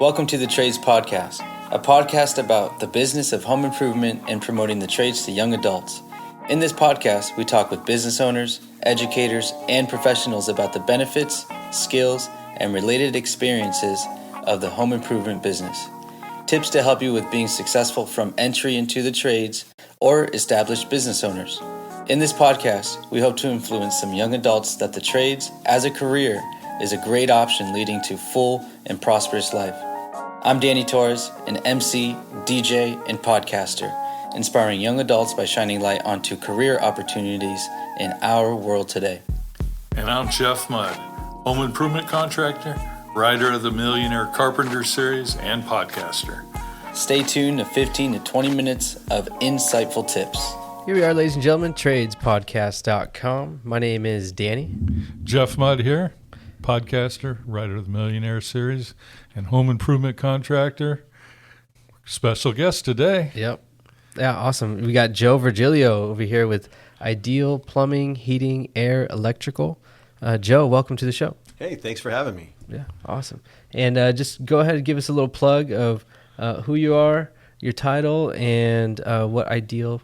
Welcome to the Trades Podcast, a podcast about the business of home improvement and promoting the trades to young adults. In this podcast, we talk with business owners, educators, and professionals about the benefits, skills, and related experiences of the home improvement business. Tips to help you with being successful from entry into the trades or established business owners. In this podcast, we hope to influence some young adults that the trades as a career is a great option leading to full and prosperous life. I'm Danny Torres, an MC, DJ, and podcaster, inspiring young adults by shining light onto career opportunities in our world today. And I'm Jeff Mudd, home improvement contractor, writer of the Millionaire Carpenter series, and podcaster. Stay tuned to 15 to 20 minutes of insightful tips. Here we are, ladies and gentlemen, Trades-Podcast.com. My name is Danny. Jeff Mudd here, podcaster, writer of the Millionaire series, and home improvement contractor. Special guest today. Yep. Yeah, awesome. We got Joe Virgilio over here with Ideal Plumbing, Heating, Air, Electrical. Joe, welcome to the show. Hey, thanks for having me. Yeah, awesome. And just go ahead and give us a little plug of who you are, your title, and what Ideal,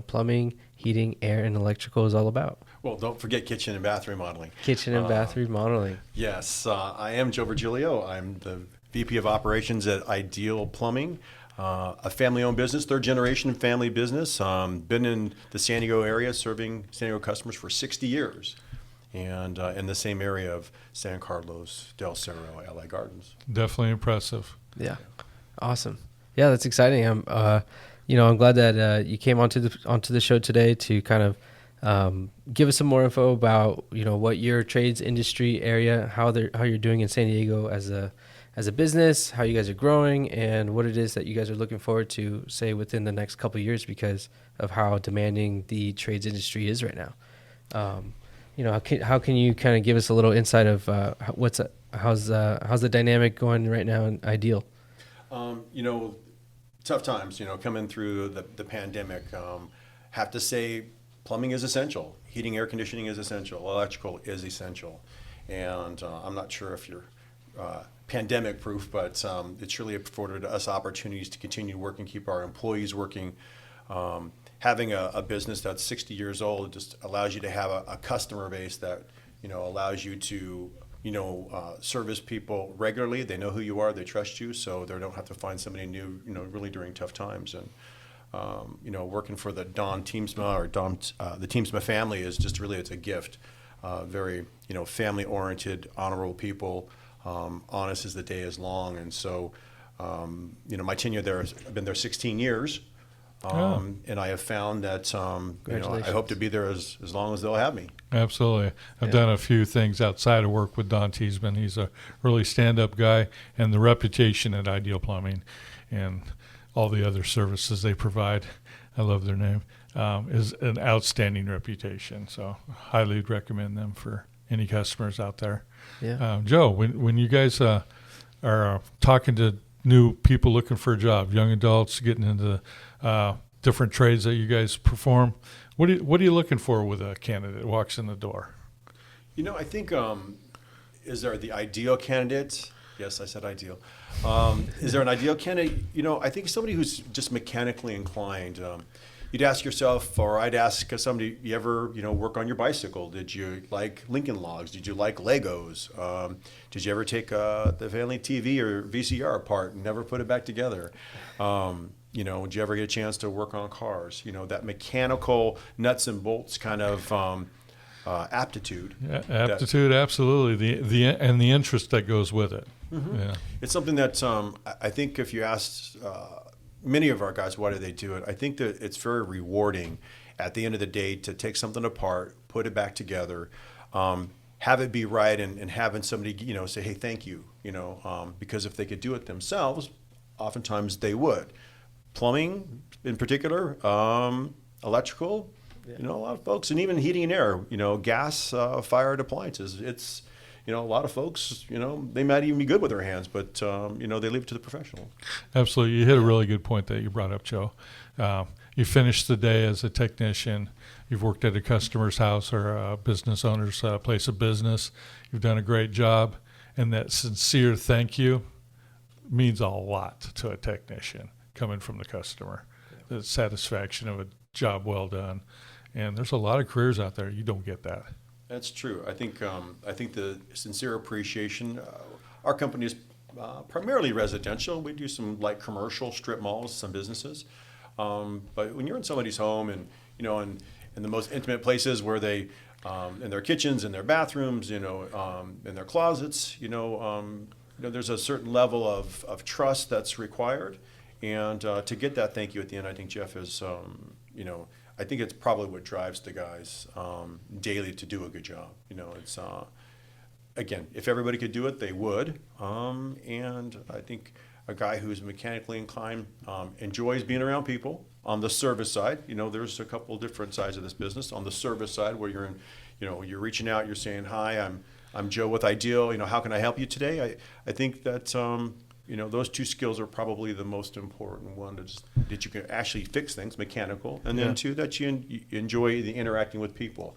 plumbing, heating, air, and electrical is all about. Well, don't forget kitchen and bath remodeling. Kitchen and bath remodeling. Yes, I am Joe Virgilio. I'm the VP of Operations at Ideal Plumbing, a family-owned business, third-generation family business. Been in the San Diego area serving San Diego customers for 60 years, and in the same area of San Carlos, Del Cerro, LA Gardens. Definitely impressive. Yeah, awesome. Yeah, that's exciting. I'm glad that you came onto the show today to kind of give us some more info about what your trades industry area, how you're doing in San Diego as a business, how you guys are growing, and what it is that you guys are looking forward to, say, within the next couple of years because of how demanding the trades industry is right now. How can you kind of give us a little insight of how's the dynamic going right now in Ideal? Tough times, coming through the pandemic. Have to say plumbing is essential. Heating, air conditioning is essential. Electrical is essential. And I'm not sure if you're pandemic proof, but it's really afforded us opportunities to continue working, keep our employees working. Having a business that's 60 years old just allows you to have a customer base that, allows you to service people regularly. They know who you are, they trust you, so they don't have to find somebody new, really during tough times. And, working for the Don Teamsma or the Teamsma family is just really, it's a gift. Very, family-oriented, honorable people, honest as the day is long. And so, my tenure there, I've been there 16 years. And I have found that, I hope to be there as long as they'll have me. Absolutely. I've done a few things outside of work with Don Teasman. He's a really stand-up guy, and the reputation at Ideal Plumbing and all the other services they provide, I love their name, is an outstanding reputation. So highly recommend them for any customers out there. Yeah. Joe, when you guys are talking to new people looking for a job, young adults getting into different trades that you guys perform, what are you looking for with a candidate that walks in the door? I think, is there the ideal candidate? Yes, I said ideal. Is there an ideal candidate? I think somebody who's just mechanically inclined. You'd ask yourself, or I'd ask somebody, you ever, work on your bicycle? Did you like Lincoln Logs? Did you like Legos? Did you ever take the family TV or VCR apart and never put it back together? Did you ever get a chance to work on cars? That mechanical nuts and bolts kind of aptitude. Yeah, aptitude, absolutely. The interest that goes with it. Mm-hmm. Yeah. It's something that I think if you asked many of our guys why do they do it, I think that it's very rewarding at the end of the day to take something apart, put it back together, have it be right, and having somebody say, hey, thank you, because if they could do it themselves, oftentimes they would. Plumbing in particular, electrical, a lot of folks, and even heating and air, gas fired appliances. It's, a lot of folks, they might even be good with their hands, but, they leave it to the professional. Absolutely. You hit a really good point that you brought up, Joe. You finished the day as a technician. You've worked at a customer's house or a business owner's place of business. You've done a great job. And that sincere thank you means a lot to a technician coming from the customer. The satisfaction of a job well done. And there's a lot of careers out there you don't get that. That's true. I think the sincere appreciation. Our company is primarily residential. We do some light commercial strip malls, some businesses. But when you're in somebody's home and in the most intimate places where they in their kitchens, in their bathrooms, in their closets, there's a certain level of trust that's required. And to get that thank you at the end, I think Jeff is, I think it's probably what drives the guys daily to do a good job. It's again, if everybody could do it, they would. And I think a guy who's mechanically inclined enjoys being around people. On the service side, there's a couple different sides of this business. On the service side, where you're you're reaching out, you're saying, "Hi, I'm Joe with Ideal. How can I help you today?" I think that those two skills are probably the most important. One is that you can actually fix things, mechanical, and then two, that you enjoy the interacting with people.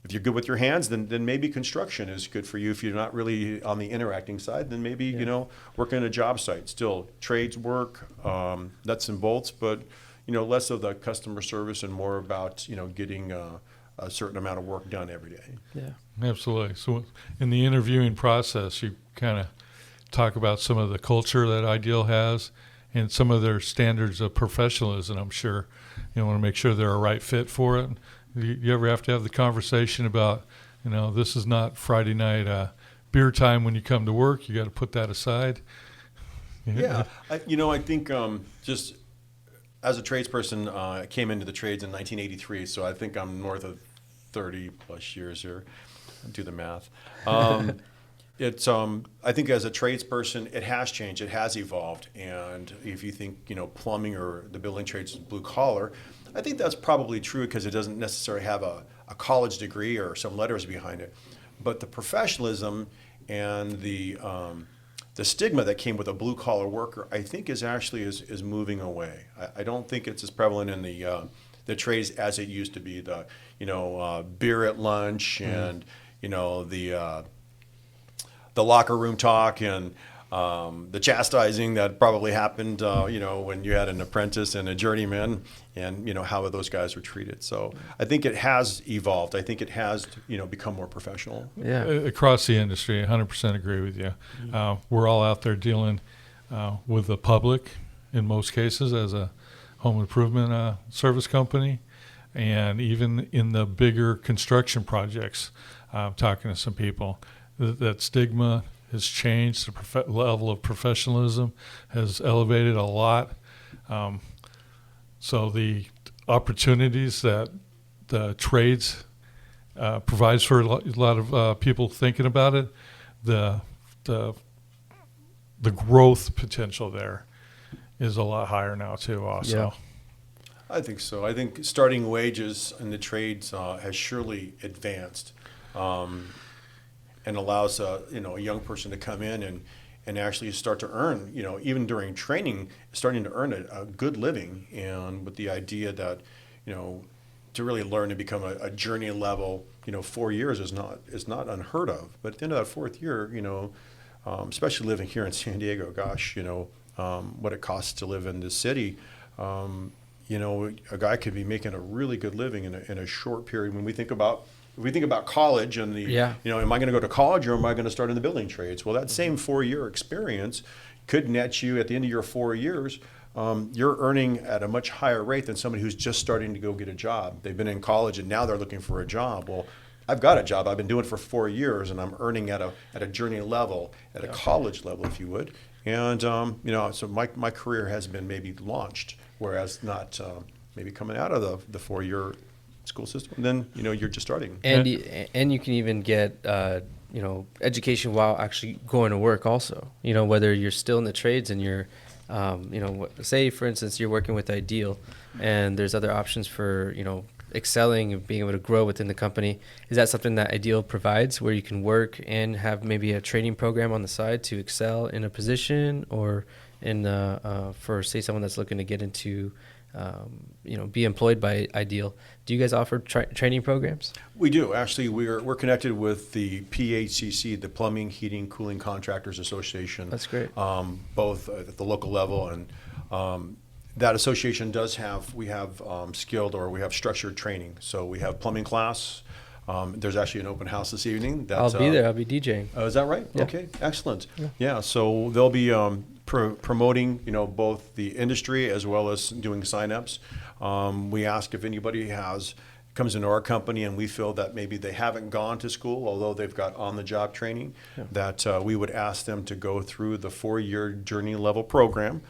If you're good with your hands, then maybe construction is good for you. If you're not really on the interacting side, then maybe working in a job site. Still trades work, nuts and bolts, but less of the customer service and more about getting a certain amount of work done every day. Yeah, absolutely. So in the interviewing process, you kind of talk about some of the culture that Ideal has and some of their standards of professionalism. I'm sure you want to make sure they're a right fit for it. You ever have to have the conversation about, this is not Friday night beer time when you come to work. You got to put that aside. Yeah, I think just as a tradesperson, I came into the trades in 1983, so I think I'm north of 30 plus years here. Do the math. It's I think as a tradesperson, it has changed, it has evolved, and if you think plumbing or the building trades is blue collar, I think that's probably true because it doesn't necessarily have a college degree or some letters behind it, but the professionalism and the stigma that came with a blue collar worker, I think is moving away. I don't think it's as prevalent in the trades as it used to be. The beer at lunch and the locker room talk and the chastising that probably happened, when you had an apprentice and a journeyman, and how those guys were treated. So I think it has evolved. I think it has, become more professional. Yeah, across the industry, 100% agree with you. We're all out there dealing with the public in most cases as a home improvement service company, and even in the bigger construction projects. Talking to some people, that stigma has changed. The level of professionalism has elevated a lot. So the opportunities that the trades provides for a lot of people thinking about it, the growth potential there is a lot higher now too also. Yeah. I think so. I think starting wages in the trades has surely advanced. And allows a young person to come in and actually start to earn, even during training, starting to earn a good living, and with the idea that, to really learn to become a journey level, 4 years is not unheard of. But at the end of that fourth year, especially living here in San Diego, gosh, what it costs to live in this city, a guy could be making a really good living in a short period. When we think about college and am I going to go to college or am I going to start in the building trades? Well, that same 4-year experience could net you at the end of your 4 years. You're earning at a much higher rate than somebody who's just starting to go get a job. They've been in college and now they're looking for a job. Well, I've got a job. I've been doing it for 4 years and I'm earning at a journey level, at a college level, if you would. And so my career has been maybe launched, whereas not maybe coming out of the 4-year school system, and then you're just starting. And you can even get education while actually going to work also. Whether you're still in the trades and you're say for instance you're working with Ideal and there's other options for excelling and being able to grow within the company. Is that something that Ideal provides, where you can work and have maybe a training program on the side to excel in a position, or in for say someone that's looking to get into be employed by Ideal. Do you guys offer training programs? We do. Actually, we're connected with the PHCC, the Plumbing, Heating, Cooling Contractors Association. That's great. Both at the local level, and that association we have skilled, or we have structured training. So we have plumbing class. There's actually an open house this evening. I'll be there. I'll be DJing. Oh, is that right? Yeah. Okay, excellent. Yeah, so they'll be promoting, both the industry as well as doing signups. We ask if anybody comes into our company and we feel that maybe they haven't gone to school, although they've got on-the-job training, that we would ask them to go through the 4-year journey level program.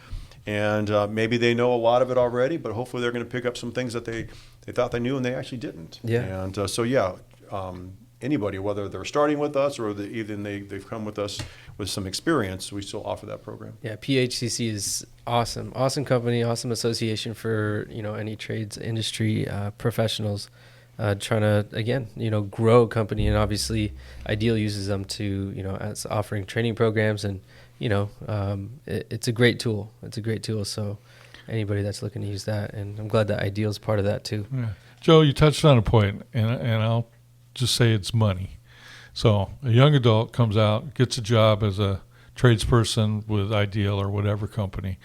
And maybe they know a lot of it already, but hopefully they're going to pick up some things that they thought they knew and they actually didn't. Yeah. And anybody, whether they're starting with us or even they've come with us with some experience, we still offer that program. Yeah, PHCC is awesome. Awesome company, awesome association for, any trades industry professionals trying to, again, grow a company. And obviously Ideal uses them to, as offering training programs, and it's a great tool. It's a great tool. So anybody that's looking to use that, and I'm glad that Ideal is part of that too. Yeah. Joe, you touched on a point, and I'll just say it's money. So a young adult comes out, gets a job as a tradesperson with Ideal or whatever company,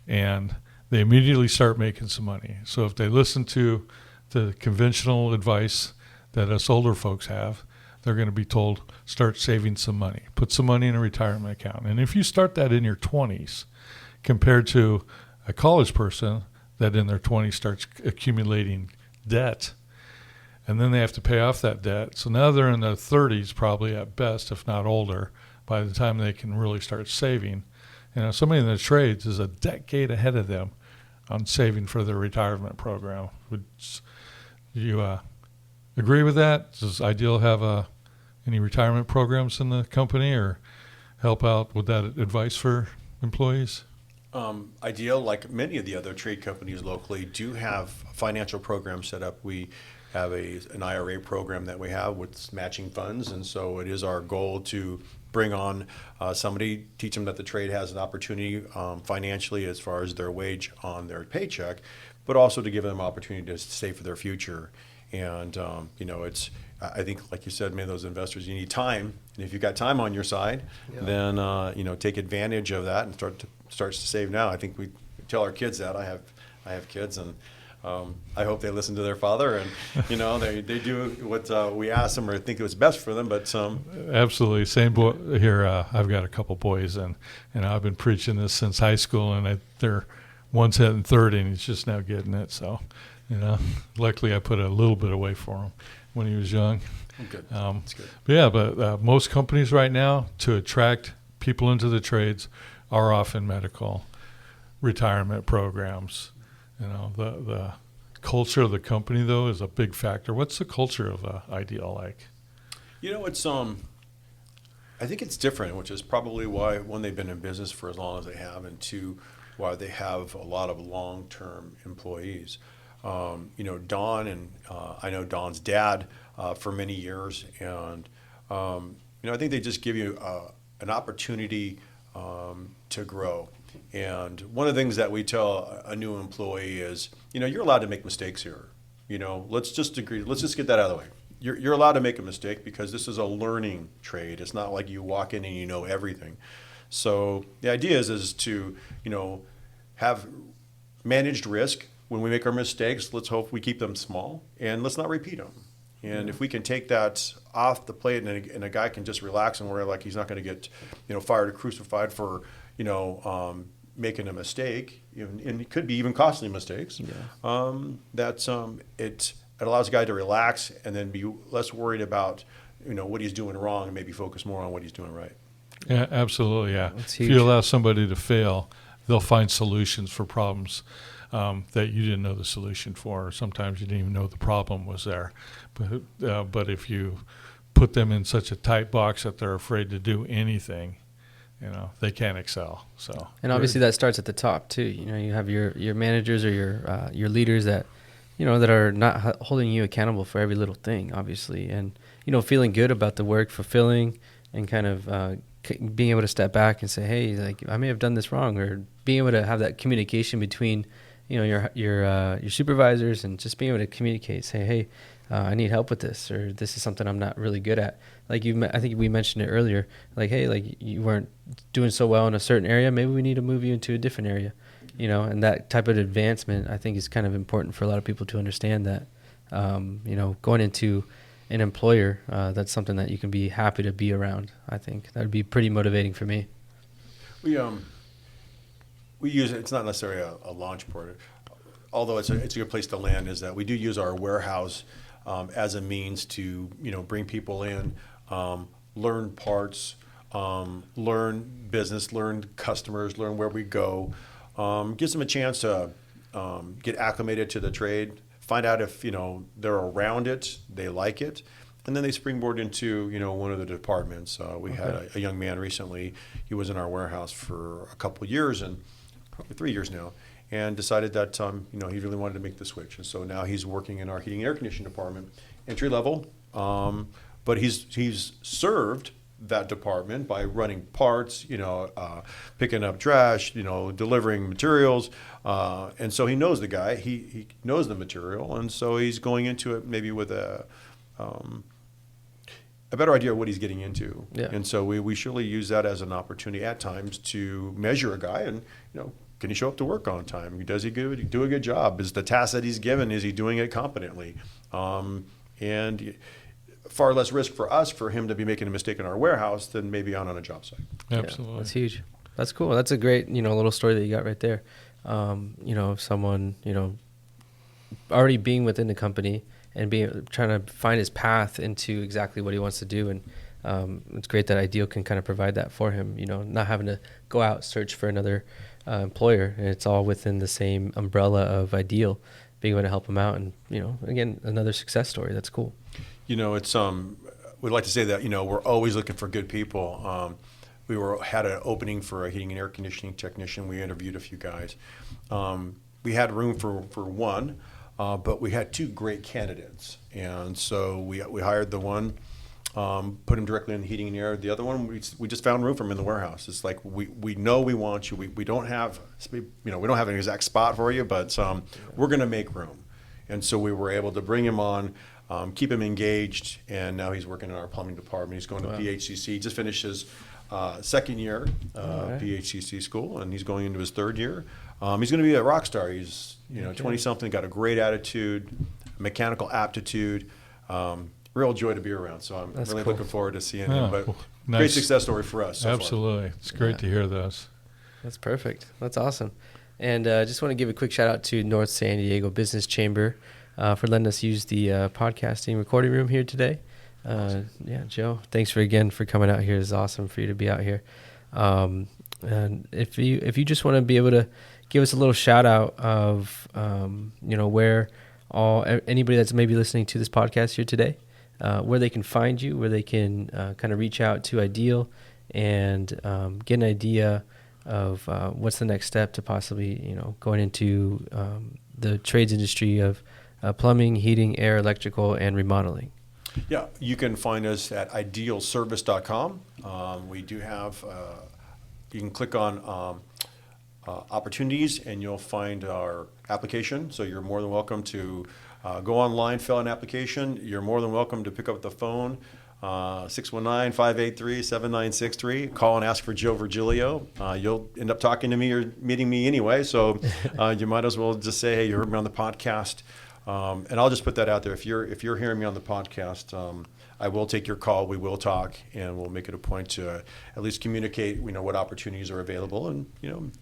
and they immediately start making some money. So if they listen to the conventional advice that us older folks have, they're going to be told, start saving some money. Put some money in a retirement account. And if you start that in your 20s, compared to a college person that in their 20s starts accumulating debt, and then they have to pay off that debt. So now they're in their 30s probably at best, if not older, by the time they can really start saving. Somebody in the trades is a decade ahead of them on saving for their retirement program. Would you agree with that? Does Ideal have any retirement programs in the company, or help out with that advice for employees? Ideal, like many of the other trade companies locally, do have financial programs set up. We have an IRA program that we have with matching funds, and so it is our goal to bring on somebody, teach them that the trade has an opportunity financially as far as their wage on their paycheck, but also to give them opportunity to save for their future. And I think, like you said, many of those investors, you need time, and if you've got time on your side, then take advantage of that and starts to save now. I think we tell our kids that. I have kids, and I hope they listen to their father, and they do what we ask them or think it was best for them. But absolutely, same here. I've got a couple boys, and I've been preaching this since high school, and they're one's hitting 30, and he's just now getting it. So, luckily I put a little bit away for him when he was young. Good. That's good. But most companies right now, to attract people into the trades, are often medical, retirement programs. The culture of the company, though, is a big factor. What's the culture of Ideal like? It's I think it's different, which is probably why, one, they've been in business for as long as they have, and two, why they have a lot of long-term employees. Don, and I know Don's dad for many years, and I think they just give you an opportunity to grow. And one of the things that we tell a new employee is, you're allowed to make mistakes here. Let's just get that out of the way. You're allowed to make a mistake, because this is a learning trade. It's not like you walk in and you know everything. So the idea is to, have managed risk. When we make our mistakes, let's hope we keep them small, and let's not repeat them. And if we can take that off the plate, and a guy can just relax and worry like he's not going to get, fired or crucified for, making a mistake, and it could be even costly mistakes. It allows a guy to relax and then be less worried about, what he's doing wrong, and maybe focus more on what he's doing right. Yeah, absolutely. Yeah. That's if huge. you allow somebody to fail, they'll find solutions for problems that you didn't know the solution for, or sometimes you didn't even know the problem was there. But if you put them in such a tight box that they're afraid to do anything, they can't excel. So, and obviously that starts at the top too. You have your managers or your leaders that that are not holding you accountable for every little thing, obviously, and feeling good about the work, fulfilling, and kind of being able to step back and say, hey, like, I may have done this wrong, or being able to have that communication between your supervisors, and just being able to communicate, say, hey, I need help with this, or this is something I'm not really good at. Like I think we mentioned it earlier, like, hey, like you weren't doing so well in a certain area, maybe we need to move you into a different area, and that type of advancement, I think, is kind of important for a lot of people to understand that, going into an employer, that's something that you can be happy to be around. I think that would be pretty motivating for me. We use it. It's not necessarily a launch port, although it's a good place to land. Is that we do use our warehouse as a means to bring people in, learn parts, learn business, learn customers, learn where we go, gives them a chance to get acclimated to the trade, find out if they're around it, they like it, and then they springboard into one of the departments. We had a young man recently. He was in our warehouse for a couple of years, and probably 3 years now, and decided that he really wanted to make the switch. And so now he's working in our heating and air conditioning department, entry level, but he's served that department by running parts, picking up trash, delivering materials, and so he knows the guy, he knows the material, and so he's going into it maybe with a better idea of what he's getting into. Yeah. And so we surely use that as an opportunity at times to measure a guy and, can he show up to work on time? Does he do a good job? Is the task that he's given, is he doing it competently? And far less risk for us for him to be making a mistake in our warehouse than maybe on a job site. Absolutely. Yeah, that's huge. That's cool. That's a great, little story that you got right there. If someone, already being within the company and trying to find his path into exactly what he wants to do. And it's great that Ideal can kind of provide that for him, not having to go out, search for another employer. And it's all within the same umbrella of Ideal, being able to help him out. And, again, another success story. That's cool. It's we'd like to say that, we're always looking for good people. We had an opening for a heating and air conditioning technician. We interviewed a few guys. We had room for one, but we had two great candidates. And so we hired the one, put him directly in the heating and air. The other one, we just found room for him in the warehouse. It's like, we know we want you. We don't have, we don't have an exact spot for you, but we're going to make room. And so we were able to bring him on, keep him engaged, and now he's working in our plumbing department. He's going to BHCC. He just finished his second year BHCC school, and he's going into his third year. He's going to be a rock star. He's 20-something, got a great attitude, mechanical aptitude, real joy to be around. So I'm really looking forward to seeing him. But nice. Great success story for us so Absolutely. far. It's great to hear this. That's perfect. That's awesome. And I just want to give a quick shout out to North San Diego Business Chamber for letting us use the podcasting recording room here today. Awesome. Joe, thanks for coming out here. It's awesome for you to be out here. And if you just want to be able to give us a little shout out of where anybody that's maybe listening to this podcast here today, where they can find you, where they can kind of reach out to Ideal and get an idea of what's the next step to possibly going into the trades industry of plumbing, heating, air, electrical, and remodeling. Yeah, you can find us at idealservice.com. We do have, you can click on opportunities and you'll find our application. So you're more than welcome to go online, fill out an application. You're more than welcome to pick up the phone, 619-583-7963. Call and ask for Joe Virgilio. You'll end up talking to me or meeting me anyway. So you might as well just say, hey, you heard me on the podcast. And I'll just put that out there. If you're hearing me on the podcast, I will take your call. We will talk, and we'll make it a point to at least communicate. What opportunities are available, and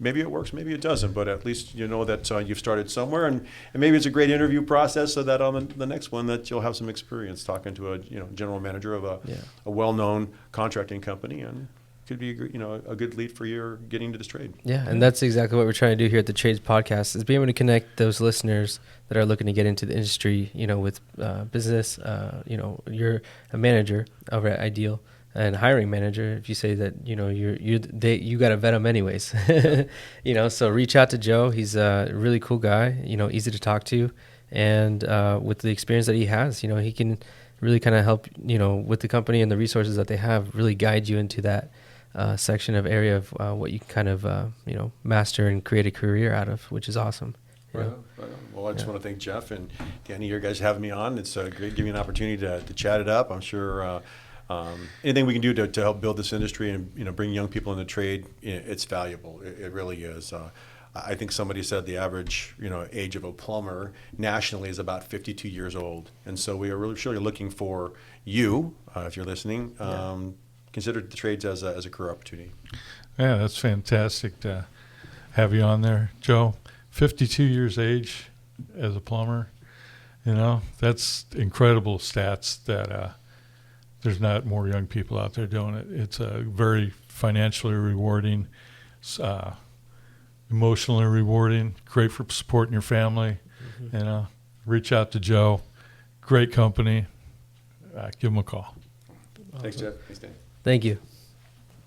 maybe it works, maybe it doesn't. But at least that you've started somewhere, and maybe it's a great interview process, so that on the next one that you'll have some experience talking to a general manager of a well-known contracting company, and could be a good lead for your getting to this trade. Yeah, and that's exactly what we're trying to do here at the Trades Podcast, is be able to connect those listeners that are looking to get into the industry, with business. You're a manager over at Ideal and hiring manager. If you say that you got to vet them anyways, So reach out to Joe. He's a really cool guy. Easy to talk to, and with the experience that he has, he can really kind of help with the company and the resources that they have, really guide you into that section of area of what you can kind of master and create a career out of, which is awesome. Right on, right on. Well, I just want to thank Jeff and Danny, you guys having me on. It's great giving me an opportunity to chat it up. I'm sure anything we can do to help build this industry and bring young people in the trade, it's valuable. It really is. I think somebody said the average age of a plumber nationally is about 52 years old, and so we are really surely looking for you, if you're listening, consider the trades as a career opportunity. Yeah, that's fantastic to have you on there, Joe. 52 years age as a plumber, that's incredible stats that there's not more young people out there doing it. It's a very financially rewarding, emotionally rewarding, great for supporting your family. Reach out to Joe. Great company. Give him a call. Thanks, Jeff. Thanks, Dan. Thank you.